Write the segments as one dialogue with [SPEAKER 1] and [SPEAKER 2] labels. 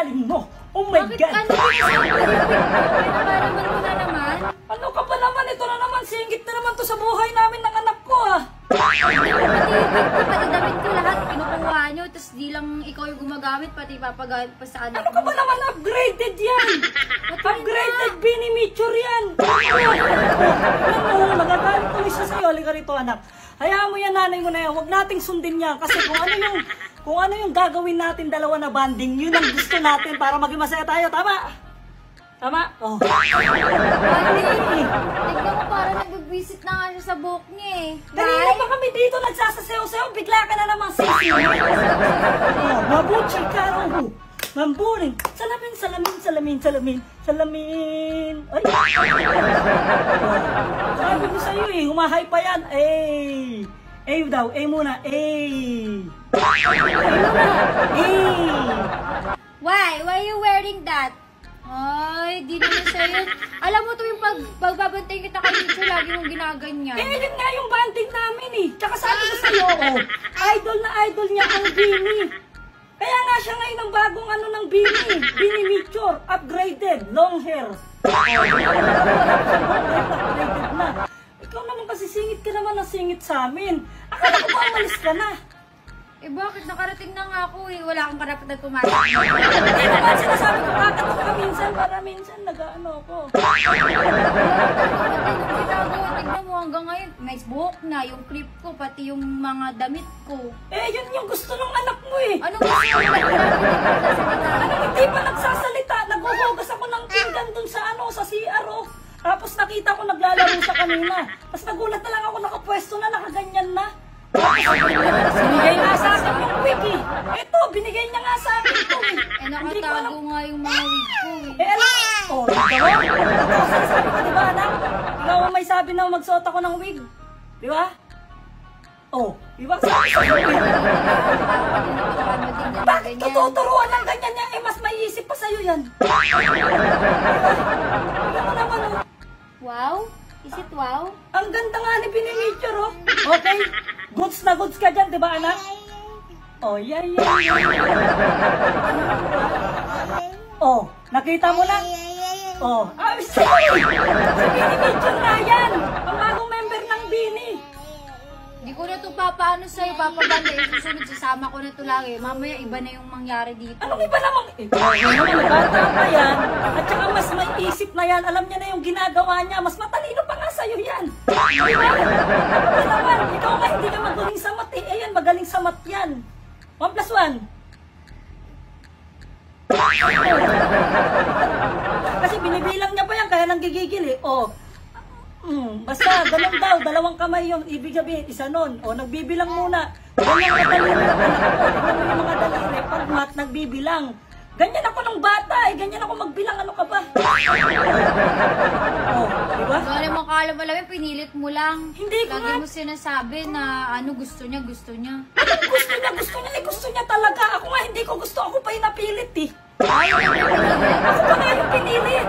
[SPEAKER 1] galing mo? Oh my
[SPEAKER 2] Bakit
[SPEAKER 1] God!
[SPEAKER 2] ano pinapalaman mo na naman?
[SPEAKER 1] Ano ka ba naman? Ito na naman, singit na naman to sa buhay namin ng anak ko ah!
[SPEAKER 2] Pati damit ko lahat kinukuha nyo, tapos di lang ikaw yung gumagamit, pati papagamit pa sa anak
[SPEAKER 1] Ano ka
[SPEAKER 2] mo.
[SPEAKER 1] ba naman? Upgraded yan! Upgraded Binimature yan! Ano, nagagalit tuloy siya sa'yo. Halika rito anak. Hayaan mo yan, nanay mo na yan. Huwag nating sundin yan. Kasi kung ano yung gagawin natin dalawa na banding, yun ang gusto natin para maging masaya tayo. Tama? Tama? Oh.
[SPEAKER 2] Tignan mo, parang nag-visit na nga siya sa buhok niya eh.
[SPEAKER 1] Kanina pa kami dito nagsasasayaw-sayaw, bigla ka na namang sisi. Oh, mabuti ka, oh. Mamburing. Salamin, salamin, salamin, salamin, salamin. Ay! Sabi ko sa'yo eh, humahay pa yan. Eh! Eh daw, eh muna, eh! Eh muna, eh!
[SPEAKER 2] Why? Why are you wearing that? Ay, di naman sa'yo. Alam mo to yung pagbabantay kita kay Nicho, lagi mong ginaganyan.
[SPEAKER 1] Eh, yun nga yung banding namin eh. Tsaka sabi ko sa'yo, oh, idol na idol niya ang Bini. Kaya nga siya ngayon ang bagong ano ng Bini. Binimature, upgraded, long hair. Upgraded na. Ikaw naman kasi singit ka naman na singit sa amin. Akala ko ba umalis ka na?
[SPEAKER 2] Eh bakit? Nakarating na nga ako eh. Wala akong karapatan pumasok.
[SPEAKER 1] Hindi naman sinasabi ko kakatok ka minsan para minsan nag-ano ako.
[SPEAKER 2] Tignan mo hanggang ngayon. Nice buhok na. Yung clip ko, pati yung mga damit ko.
[SPEAKER 1] Eh, yun yung gusto ng anak mo eh.
[SPEAKER 2] Anong gusto mo?
[SPEAKER 1] Ano, hindi pa nagsasalita. Naghuhugas ako ng pinggan dun sa ano, sa CR oh. Tapos nakita ko naglalaro siya kanina. Tapos nagulat na lang ako, nakapwesto na, nakaganyan na. Binigay nga sa akin yung wig eh. Eto, binigay niya nga sa akin ito eh.
[SPEAKER 2] Eh nakatago nga yung mga wig ko eh.
[SPEAKER 1] Eh alam mo, oh, ikaw, ito sinasabi ko, di ba anak? Ikaw ang may sabi na magsuot ako ng wig. Di ba? Oh, di ba sabi ko yung wig? Bakit tututuruan ng ganyan niya? Eh mas may isip pa sa'yo yan. Tingnan mo naman oh.
[SPEAKER 2] Wow? Is it wow?
[SPEAKER 1] Ang ganda nga ni Binimature oh. Okay, goods na goods ka dyan, di ba anak? Oh, yeah. Oh, nakita mo na? Oh, sige! Si Binimature nga yan! Ang bagong member ng Bini!
[SPEAKER 2] Hindi ko na ito papaano sa'yo, papaganda. Susunod, sasama ko na ito lagi. Mamaya iba na yung mangyari dito.
[SPEAKER 1] Anong iba namang? Bata pa yan. At saka mas may isip na yan. Alam niya na yung ginagawa niya. Mas matalino pa nga sa'yo yan. Di ba? Ano naman? Ikaw nga hindi ka magaling sa mat eh. Ayan, magaling sa mat yan. 1+1. Kasi binibilang niya pa yan, kaya nang gigigil eh. Oh. Basta, ganun daw, dalawang kamay yung ibig sabihin, isa nun. O, nagbibilang muna. Ganyan ka daliri. Tignan mo yung mga daliri. Pag mat, nagbibilang. Ganyan ako ng bata eh. Ganyan ako magbilang. Ano ka ba? Oh, diba?
[SPEAKER 2] Dali mo kala mo lang, pinilit mo lang.
[SPEAKER 1] Hindi ko
[SPEAKER 2] Lagi
[SPEAKER 1] nga.
[SPEAKER 2] mo sinasabi na ano gusto niya, gusto niya.
[SPEAKER 1] Anong gusto niya? Gusto niya? Eh, gusto niya talaga. Ako nga hindi ko gusto. Ako pa yung napilit eh.
[SPEAKER 2] Ayaw na pinilit.
[SPEAKER 1] Ako pa nga yung pinilit.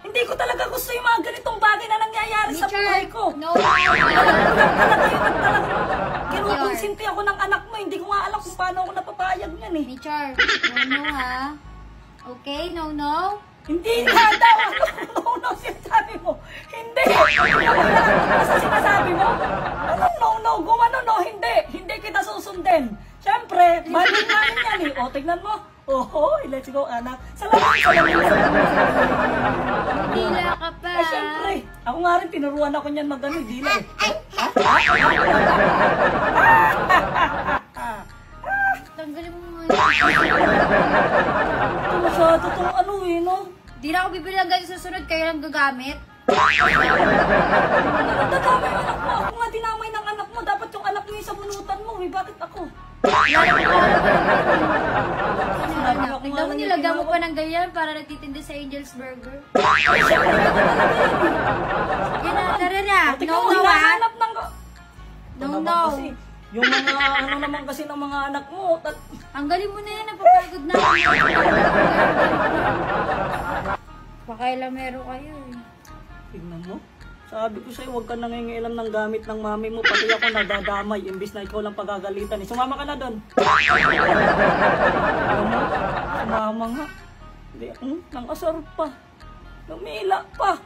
[SPEAKER 1] Hindi ko talaga gusto yung mga ganitong bagay na nangyayari sa buhay ko.
[SPEAKER 2] No,
[SPEAKER 1] Alam ko lang talaga yun at talagang kinukonsinti ako ng anak mo. Hindi ko nga alam kung paano ako napapayag niyan eh.
[SPEAKER 2] Nichar, no ha? Okay, no.
[SPEAKER 1] Hindi nga daw. No, sinasabi mo. Hindi. Ano sa sinasabi mo? Anong no? Gumano no? Hindi. Hindi kita susundin. Siyempre, mali namin yan eh. O, tignan mo. Oh, let's go anak. Salamat.
[SPEAKER 2] Dila ka pa.
[SPEAKER 1] Eh, siyempre. Ako nga rin, tinuruan ako niyan mag-ano, dila eh.
[SPEAKER 2] Tanggalin mo nga.
[SPEAKER 1] Ito masyado itong ano eh, no?
[SPEAKER 2] Di na ako bibili ng ganyan susunod, kayo lang gagamit.
[SPEAKER 1] Ano dadamay yung anak mo? Ako nga dinamay ng anak mo. Dapat yung anak mo yung sa bunutan mo eh. Bakit ako?
[SPEAKER 2] Tignan mo, nilagyan mo pa ng ganyan para nagtitinda sa Angel's Burger.
[SPEAKER 1] Ay, siyempre ka talaga yan eh.
[SPEAKER 2] Yan na, tara na.
[SPEAKER 1] Tingnan
[SPEAKER 2] No,
[SPEAKER 1] mo,
[SPEAKER 2] ha?
[SPEAKER 1] hinahanap ng...
[SPEAKER 2] No.
[SPEAKER 1] Kasi, yung mga ano naman kasi ng mga anak mo.
[SPEAKER 2] Tanggalin mo na yan, napapagod na ako. Pakailamero kayo eh.
[SPEAKER 1] Tingnan mo. Sabi ko sa'yo, huwag ka nangingialam ng gamit ng mami mo. Pati ako nadadamay. Imbis na ikaw lang pagagalitan. Sumama ka na doon. Sumama nga. Hindi, nangasar pa. Lumila pa.